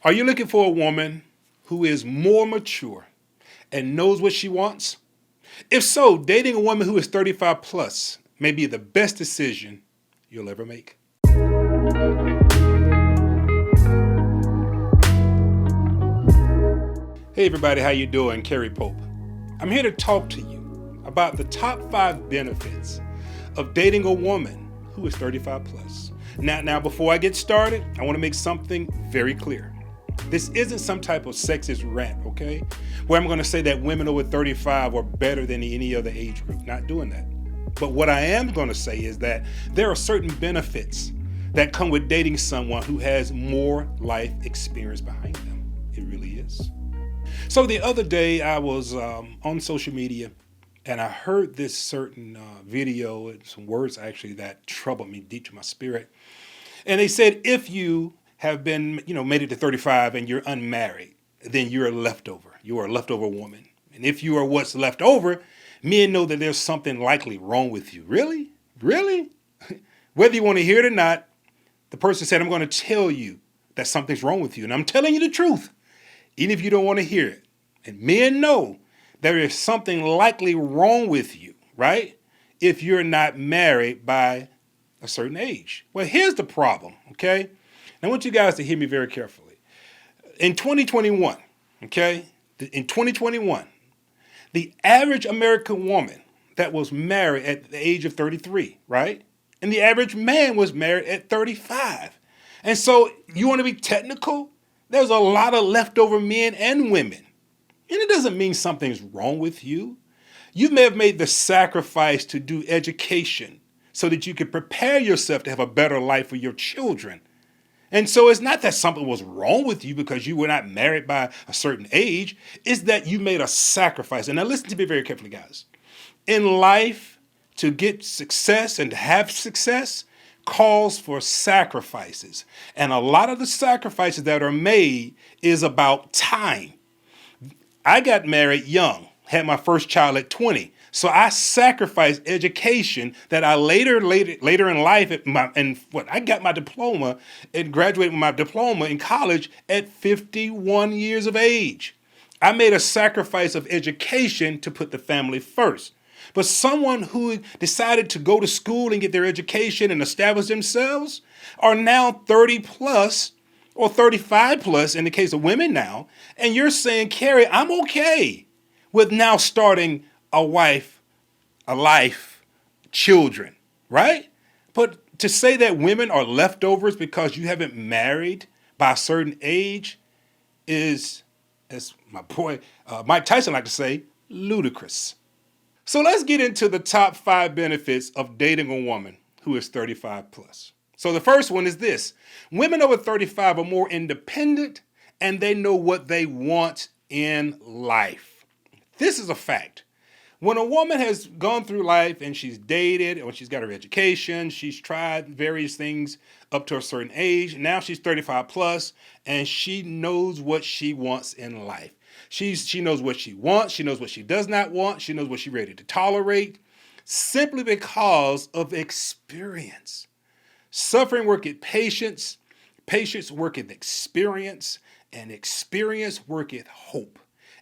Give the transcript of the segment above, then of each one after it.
Are you looking for a woman who is more mature and knows what she wants? If so, dating a woman who is 35 plus may be the best decision you'll ever make. Hey everybody, how you doing? Kerry Pope. I'm here to talk to you about the top 5 benefits of dating a woman who is 35 plus. Now, before I get started, I want to make something very clear. This isn't some type of sexist rant, okay? Where I'm going to say that women over 35 are better than any other age group. Not doing that. But what I am going to say is that there are certain benefits that come with dating someone who has more life experience behind them. It really is. So the other day I was on social media and I heard this certain video and some words actually that troubled me deep to my spirit. And they said, if you have been, made it to 35 and you're unmarried, then you're a leftover. You are a leftover woman. And if you are what's left over, men know that there's something likely wrong with you. Really? Really? Whether you want to hear it or not, the person said, I'm going to tell you that something's wrong with you. And I'm telling you the truth, even if you don't want to hear it. And men know there is something likely wrong with you, right? If you're not married by a certain age. Well, here's the problem, okay? I want you guys to hear me very carefully. In 2021, okay, in 2021, the average American woman that was married at the age of 33, right? And the average man was married at 35. And so you want to be technical? There's a lot of leftover men and women. And it doesn't mean something's wrong with you. You may have made the sacrifice to do education so that you could prepare yourself to have a better life for your children. And so it's not that something was wrong with you because you were not married by a certain age. It's that you made a sacrifice. And now listen to me very carefully, guys. In life, to get success and to have success calls for sacrifices. And a lot of the sacrifices that are made is about time. I got married young, had my first child at 20. So I sacrificed education that I later in life I got my diploma and graduated with my diploma in college at 51 years of age. I made a sacrifice of education to put the family first. But someone who decided to go to school and get their education and establish themselves are now 30 plus or 35 plus in the case of women now. And you're saying, Kerry, I'm okay with now starting a wife, a life, children, right? But to say that women are leftovers because you haven't married by a certain age is, as my boy Mike Tyson liked to say, ludicrous. So let's get into the top 5 benefits of dating a woman who is 35 plus. So the first one is this. Women over 35 are more independent and they know what they want in life. This is a fact. When a woman has gone through life and she's dated, or she's got her education, she's tried various things up to a certain age. Now she's 35 plus and she knows what she wants in life. She knows what she wants. She knows what she does not want. She knows what she's ready to tolerate simply because of experience. Suffering worketh patience. Patience worketh experience. And experience worketh hope.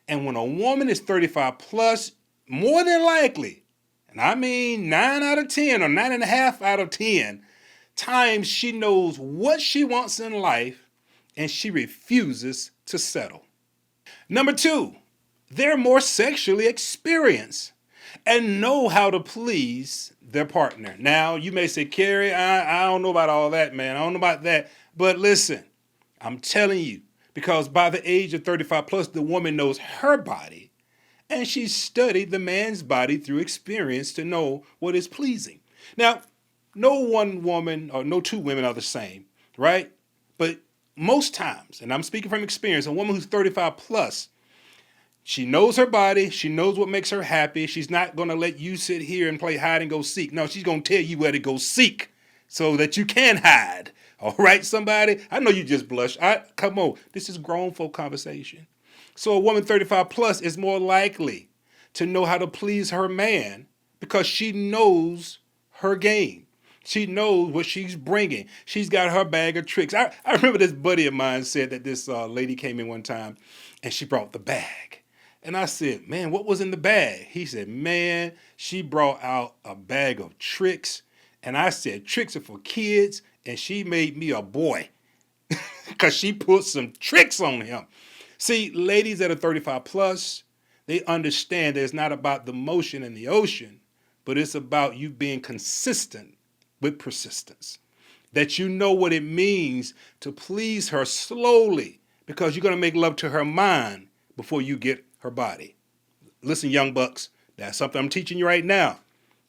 And when a woman is 35 plus, more than likely, and I mean 9 out of 10 or 9.5 out of 10 times, she knows what she wants in life and she refuses to settle. Number 2, they're more sexually experienced and know how to please their partner. Now, you may say, Kerry, I don't know about all that, man. I don't know about that. But listen, I'm telling you, because by the age of 35 plus, the woman knows her body and she's studied the man's body through experience to know what is pleasing. Now, no one woman or no two women are the same, right? But most times, and I'm speaking from experience, a woman who's 35 plus, she knows her body. She knows what makes her happy. She's not going to let you sit here and play hide and go seek. No, she's going to tell you where to go seek so that you can hide. All right, somebody? I know you just blush. Come on. This is grown folk conversation. So a woman 35 plus is more likely to know how to please her man because she knows her game. She knows what she's bringing. She's got her bag of tricks. I remember this buddy of mine said that this lady came in one time and she brought the bag. And I said, man, what was in the bag? He said, man, she brought out a bag of tricks. And I said, tricks are for kids. And she made me a boy because she put some tricks on him. See, ladies that are 35 plus, they understand that it's not about the motion in the ocean, but it's about you being consistent with persistence. That you know what it means to please her slowly because you're going to make love to her mind before you get her body. Listen, young bucks, that's something I'm teaching you right now.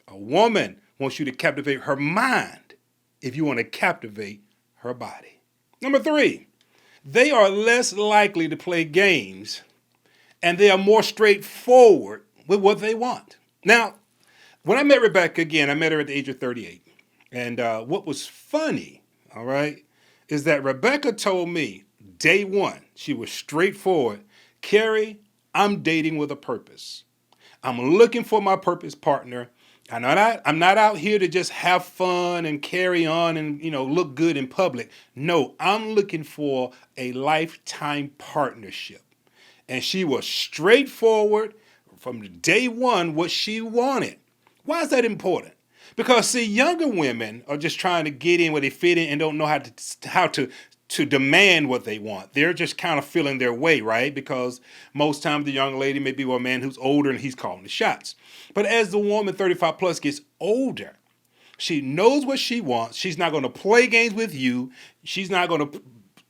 A woman wants you to captivate her mind if you want to captivate her body. Number 3, they are less likely to play games and they are more straightforward with what they want. Now, when I met Rebecca again, I met her at the age of 38. And what was funny, all right, is that Rebecca told me day one, she was straightforward. Carrie, I'm dating with a purpose. I'm looking for my purpose partner. I'm not out here to just have fun and carry on and, look good in public. No, I'm looking for a lifetime partnership. And she was straightforward from day one what she wanted. Why is that important? Because, see, younger women are just trying to get in where they fit in and don't know how to demand what they want. They're just kind of feeling their way, right? Because most times the young lady may be with a man who's older and he's calling the shots. But as the woman 35 plus gets older, she knows what she wants. She's not going to play games with you. She's not going to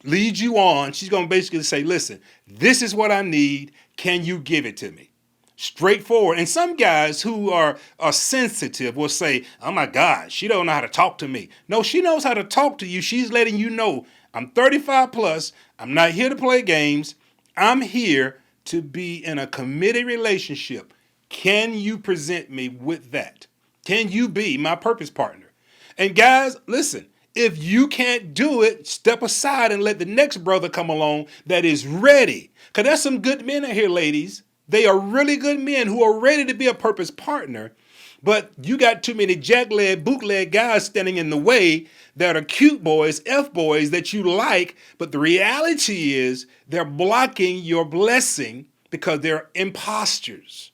lead you on. She's going to basically say, listen, this is what I need. Can you give it to me? Straightforward. And some guys who are sensitive will say, oh my God, she don't know how to talk to me. No, she knows how to talk to you. She's letting you know, I'm 35 plus. I'm not here to play games. I'm here to be in a committed relationship. Can you present me with that? Can you be my purpose partner? And guys, listen, if you can't do it, step aside and let the next brother come along that is ready. Because there's some good men out here, ladies. They are really good men who are ready to be a purpose partner, but you got too many jackleg, bootleg guys standing in the way that are cute boys, F-boys that you like, but the reality is they're blocking your blessing because they're imposters.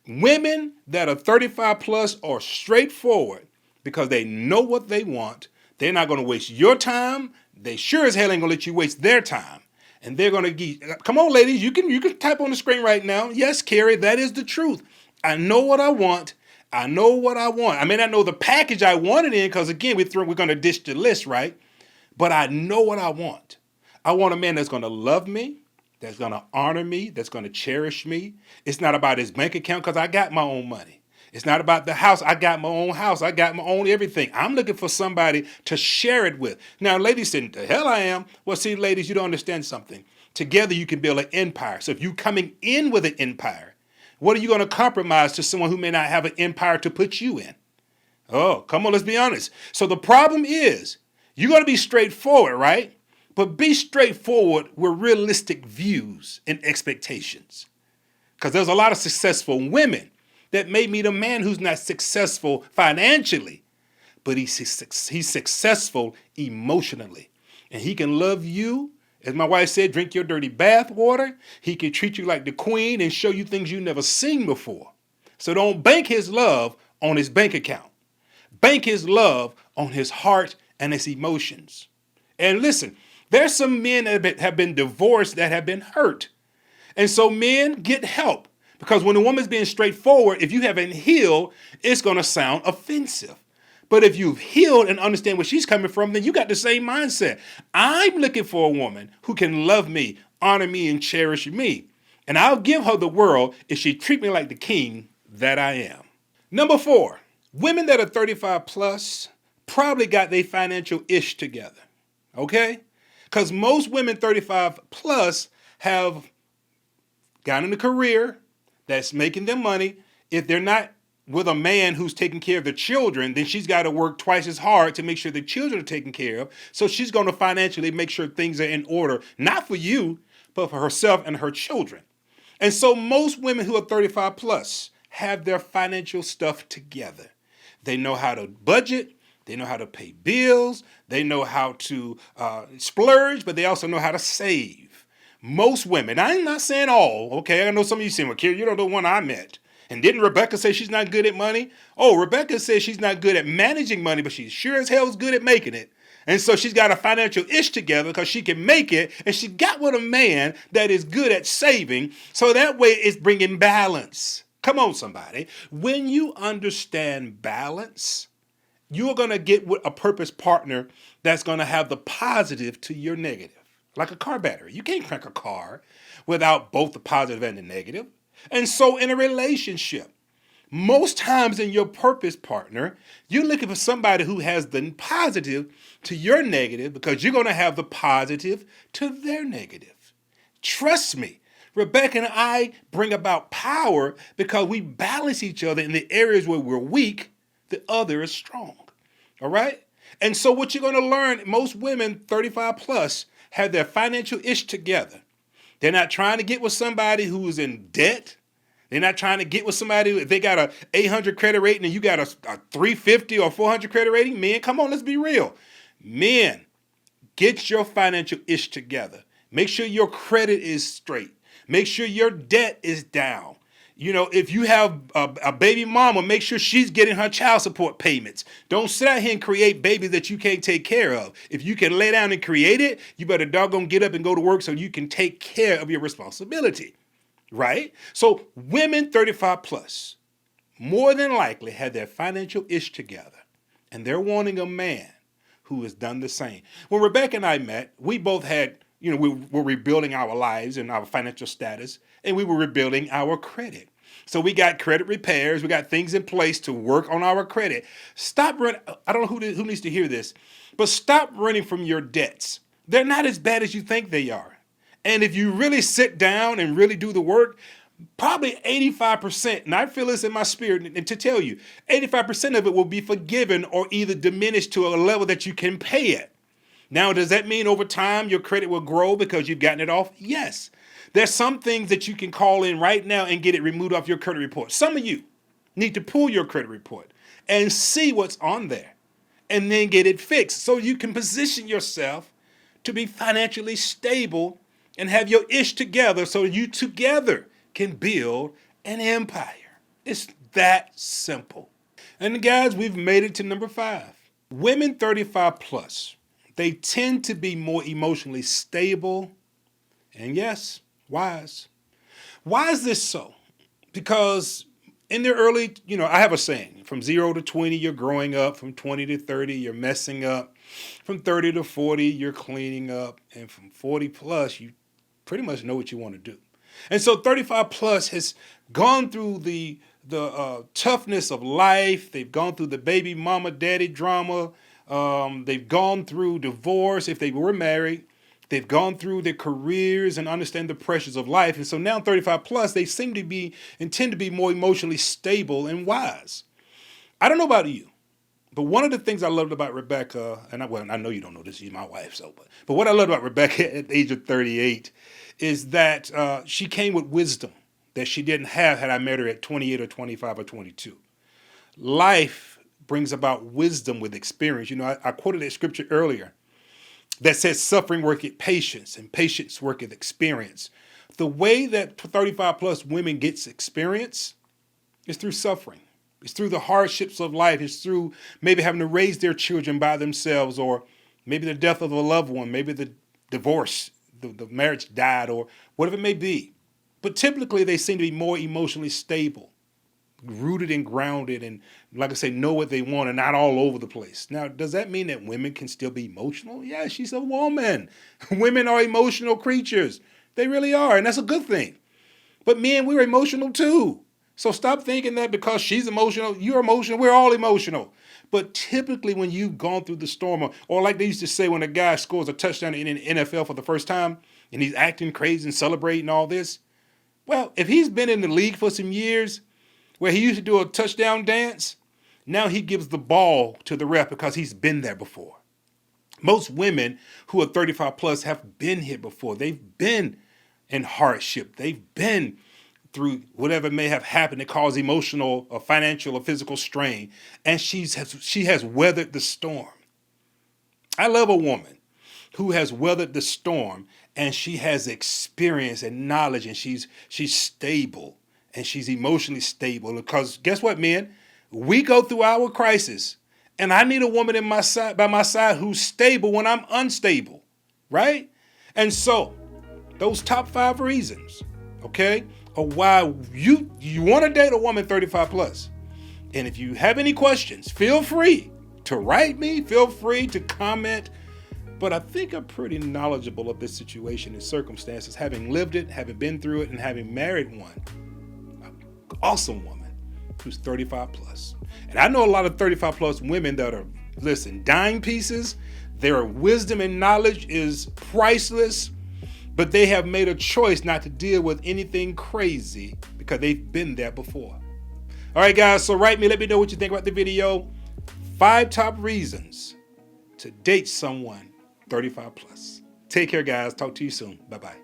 Women that are 35 plus are straightforward because they know what they want. They're not going to waste your time. They sure as hell ain't going to let you waste their time. And they're going to come on, ladies, you can type on the screen right now. Yes, Carrie, that is the truth. I know what I want. I know what I want. I may not know the package I want it in because, again, we're going to ditch the list, right? But I know what I want. I want a man that's going to love me, that's going to honor me, that's going to cherish me. It's not about his bank account because I got my own money. It's not about the house. I got my own house. I got my own everything. I'm looking for somebody to share it with. Now, ladies said, the hell I am. Well, see, ladies, you don't understand something. Together, you can build an empire. So if you're coming in with an empire, what are you going to compromise to someone who may not have an empire to put you in? Oh, come on, let's be honest. So the problem is you're going to be straightforward, right? But be straightforward with realistic views and expectations. Because there's a lot of successful women that may meet a man who's not successful financially, but he's successful emotionally. And he can love you. As my wife said, drink your dirty bath water. He can treat you like the queen and show you things you've never seen before. So don't bank his love on his bank account. Bank his love on his heart and his emotions. And listen, there's some men that have been divorced that have been hurt. And so men, get help. Because when a woman's being straightforward, if you haven't healed, it's going to sound offensive. But if you've healed and understand where she's coming from, then you got the same mindset. I'm looking for a woman who can love me, honor me, and cherish me. And I'll give her the world if she treats me like the king that I am. Number 4, women that are 35 plus probably got their financial ish together. Okay? Because most women 35 plus have gotten a career that's making them money. If they're not with a man who's taking care of the children, then she's got to work twice as hard to make sure the children are taken care of. So she's going to financially make sure things are in order, not for you, but for herself and her children. And so most women who are 35 plus have their financial stuff together. They know how to budget. They know how to pay bills. They know how to splurge, but they also know how to save. Most women, I'm not saying all, okay? I know some of you saying, well, Kira, you don't know the one I met. And didn't Rebecca say she's not good at money? Oh, Rebecca says she's not good at managing money, but she sure as hell is good at making it. And so she's got a financial ish together because she can make it. And she got with a man that is good at saving. So that way it's bringing balance. Come on, somebody. When you understand balance, you're going to get with a purpose partner that's going to have the positive to your negative. Like a car battery. You can't crank a car without both the positive and the negative. And so in a relationship, most times in your purpose partner, you're looking for somebody who has the positive to your negative because you're going to have the positive to their negative. Trust me, Rebecca and I bring about power because we balance each other in the areas where we're weak, the other is strong. All right? And so what you're going to learn, most women 35 plus have their financial ish together. They're not trying to get with somebody who's in debt. They're not trying to get with somebody, if they got a 800 credit rating and you got a 350 or 400 credit rating, men, come on, let's be real. Men, get your financial ish together. Make sure your credit is straight. Make sure your debt is down. You know, if you have a baby mama, make sure she's getting her child support payments. Don't sit out here and create babies that you can't take care of. If you can lay down and create it, you better doggone get up and go to work so you can take care of your responsibility, right? So women 35 plus more than likely had their financial ish together, and they're wanting a man who has done the same. When Rebecca and I met, we both had, we were rebuilding our lives and our financial status, and we were rebuilding our credit. So we got credit repairs. We got things in place to work on our credit. Stop running. I don't know who needs to hear this, but stop running from your debts. They're not as bad as you think they are. And if you really sit down and really do the work, probably 85%, and I feel this in my spirit, and to tell you, 85% of it will be forgiven or either diminished to a level that you can pay it. Now, does that mean over time your credit will grow because you've gotten it off? Yes. There's some things that you can call in right now and get it removed off your credit report. Some of you need to pull your credit report and see what's on there and then get it fixed so you can position yourself to be financially stable and have your ish together so you together can build an empire. It's that simple. And guys, we've made it to number 5. Women 35 plus, they tend to be more emotionally stable and yes, wise. Why is this so? Because in their early, I have a saying, from 0 to 20, you're growing up. From 20 to 30, you're messing up. From 30 to 40, you're cleaning up. And from 40 plus, you pretty much know what you want to do. And so 35 plus has gone through the toughness of life. They've gone through the baby mama, daddy drama. They've gone through divorce if they were married. They've gone through their careers and understand the pressures of life. And so now 35 plus, they seem to be and tend to be more emotionally stable and wise. I don't know about you, but one of the things I loved about Rebecca, and I know you don't know this, she's my wife, but what I loved about Rebecca at the age of 38 is that she came with wisdom that she didn't have had I met her at 28 or 25 or 22. Life brings about wisdom with experience. I quoted that scripture earlier that says suffering worketh patience and patience worketh experience. The way that 35 plus women gets experience is through suffering. It's through the hardships of life. It's through maybe having to raise their children by themselves, or maybe the death of a loved one, maybe the divorce, the marriage died, or whatever it may be. But typically they seem to be more emotionally stable, rooted and grounded, and like I say, know what they want and not all over the place. Now, does that mean that women can still be emotional? Yeah, she's a woman. Women are emotional creatures. They really are, and that's a good thing. But men, we're emotional too. So stop thinking that because she's emotional, you're emotional, we're all emotional. But typically when you've gone through the storm, or like they used to say when a guy scores a touchdown in the NFL for the first time, and he's acting crazy and celebrating all this, well, if he's been in the league for some years, where he used to do a touchdown dance, now he gives the ball to the ref because he's been there before. Most women who are 35 plus have been here before. They've been in hardship. They've been through whatever may have happened that caused emotional or financial or physical strain, and she has weathered the storm. I love a woman who has weathered the storm and she has experience and knowledge, and she's stable and she's emotionally stable. Because guess what, men? We go through our crisis, and I need a woman by my side who's stable when I'm unstable, right? And so those top 5 reasons, okay, of why you want to date a woman 35 plus. And if you have any questions, feel free to write me, feel free to comment. But I think I'm pretty knowledgeable of this situation and circumstances, having lived it, having been through it, and having married one awesome woman who's 35 plus. And I know a lot of 35 plus women that are, listen, dime pieces. Their wisdom and knowledge is priceless, but they have made a choice not to deal with anything crazy because they've been there before. All right, guys, so write me. Let me know what you think about the video. 5 top reasons to date someone 35 plus. Take care, guys. Talk to you soon. Bye-bye.